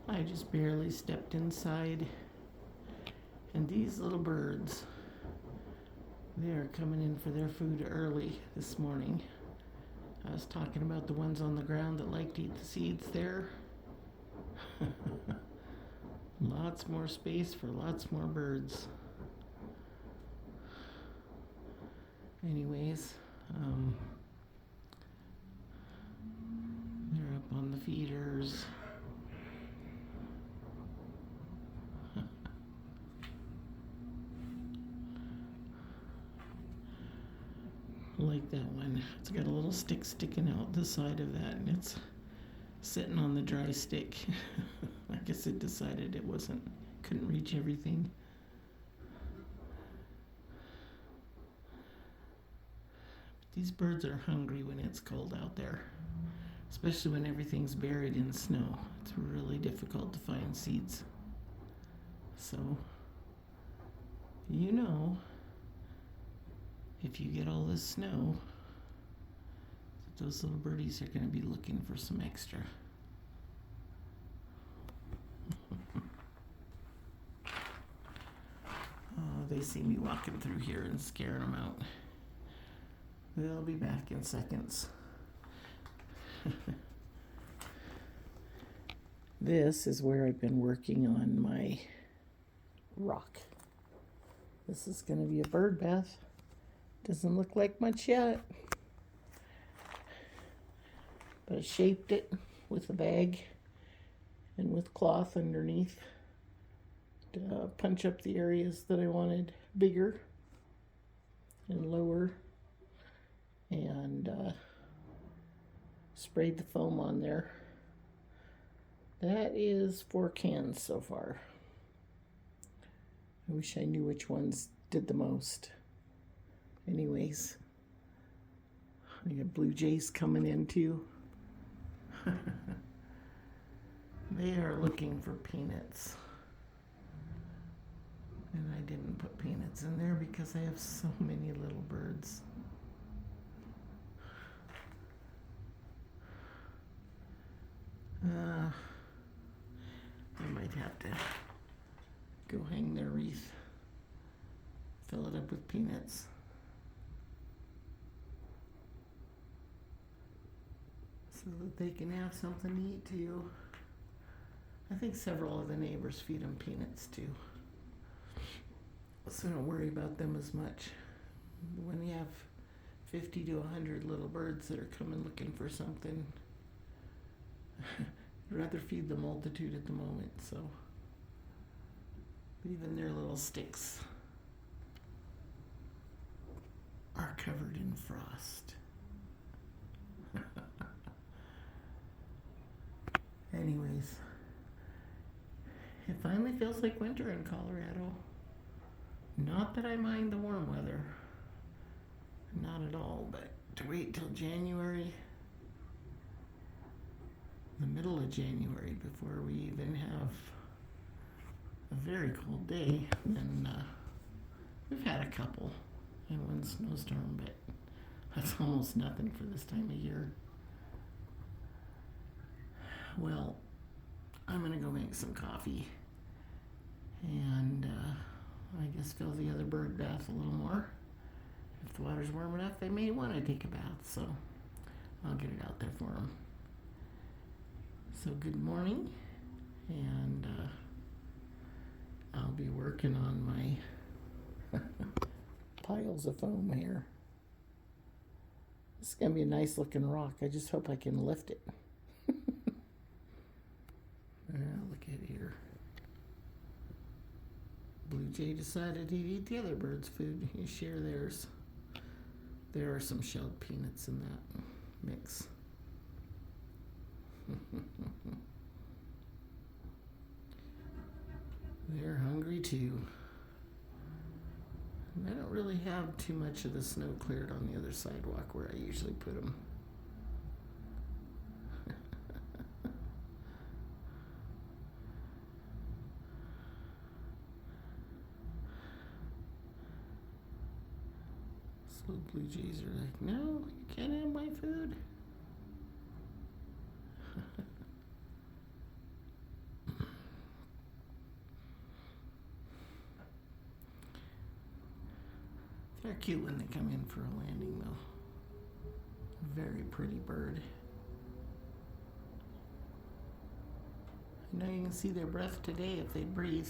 I just barely stepped inside, and these little birds, they're coming in for their food early this morning. I was talking about the ones on the ground that like to eat the seeds there. Lots more space for lots more birds. Anyways, they're up on the feeders. Like that one. It's got a little stick sticking out the side of that, and it's sitting on the dry stick. I guess it decided it couldn't reach everything. These birds are hungry when it's cold out there, especially when everything's buried in snow. It's really difficult to find seeds. So, if you get all this snow, those little birdies are going to be looking for some extra. Oh, they see me walking through here and scaring them out. They'll be back in seconds. This is where I've been working on my rock. This is going to be a bird bath. Doesn't look like much yet, but I shaped it with a bag and with cloth underneath to punch up the areas that I wanted bigger and lower, and sprayed the foam on there. That is 4 cans so far. I wish I knew which ones did the most. Anyways, I got blue jays coming in too. They are looking for peanuts. And I didn't put peanuts in there because I have so many little birds. I might have to go hang their wreath, fill it up with peanuts. So that they can have something to eat too. I think several of the neighbors feed them peanuts too. So don't worry about them as much. When you have 50 to 100 little birds that are coming looking for something, I'd rather feed the multitude at the moment, so even their little sticks are covered in frost. Anyways, it finally feels like winter in Colorado. Not that I mind the warm weather, not at all, but to wait till January, the middle of January, before we even have a very cold day, and we've had a couple and one snowstorm, but that's almost nothing for this time of year. Well, I'm gonna go make some coffee and I guess fill the other bird bath a little more. If the water's warm enough, they may want to take a bath, so I'll get it out there for them. So good morning, and I'll be working on my piles of foam here. This is going to be a nice looking rock. I just hope I can lift it. Look at here. Blue jay decided he'd eat the other bird's food. He share theirs. There are some shelled peanuts in that mix. They're hungry too. I don't really have too much of the snow cleared on the other sidewalk where I usually put them. So blue jays are like, no, you can't have my food. They're cute when they come in for a landing, though. Very pretty bird. Now you can see their breath today if they breathe.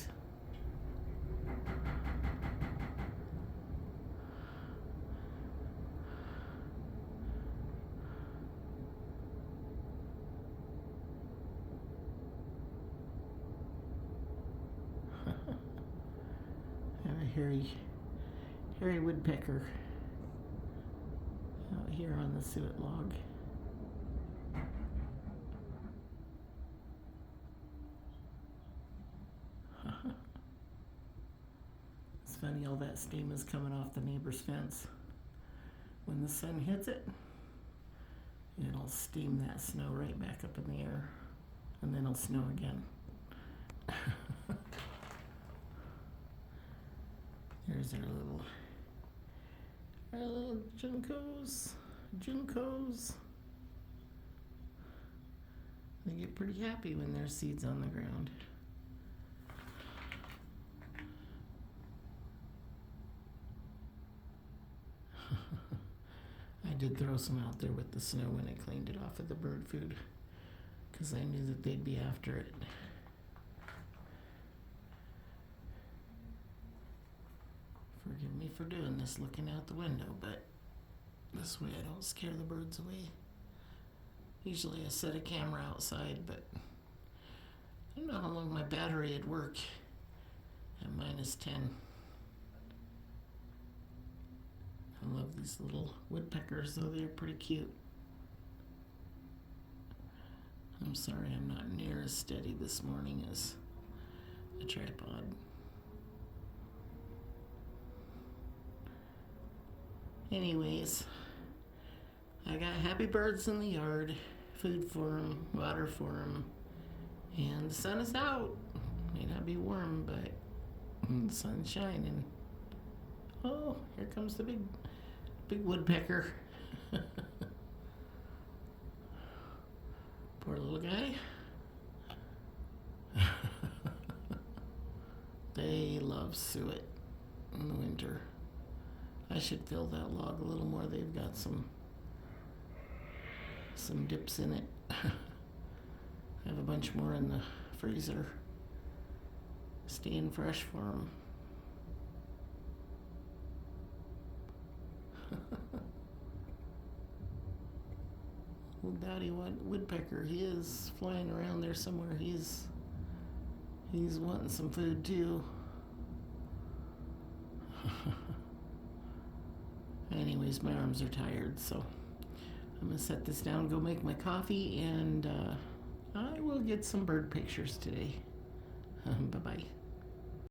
And a hairy woodpecker out here on the suet log. It's funny, all that steam is coming off the neighbor's fence. When the sun hits it, it'll steam that snow right back up in the air, and then it'll snow again. There's our little juncos. They get pretty happy when there's seeds on the ground. I did throw some out there with the snow when I cleaned it off of the bird food, because I knew that they'd be after it. Forgive me for doing this looking out the window, but this way I don't scare the birds away. Usually I set a camera outside, but I don't know how long my battery would work at -10. I love these little woodpeckers, though they're pretty cute. I'm sorry I'm not near as steady this morning as a tripod. Anyways, I got happy birds in the yard, food for them, water for them, and the sun is out. May not be warm, but the sun's shining. Oh, here comes the big woodpecker. Poor little guy. They love suet in the winter. I should fill that log a little more. They've got some dips in it. I have a bunch more in the freezer, staying fresh for them. Little dowdy woodpecker, he is flying around there somewhere. He's wanting some food too. Anyways, my arms are tired, so I'm gonna set this down, go make my coffee, and I will get some bird pictures today. Bye-bye.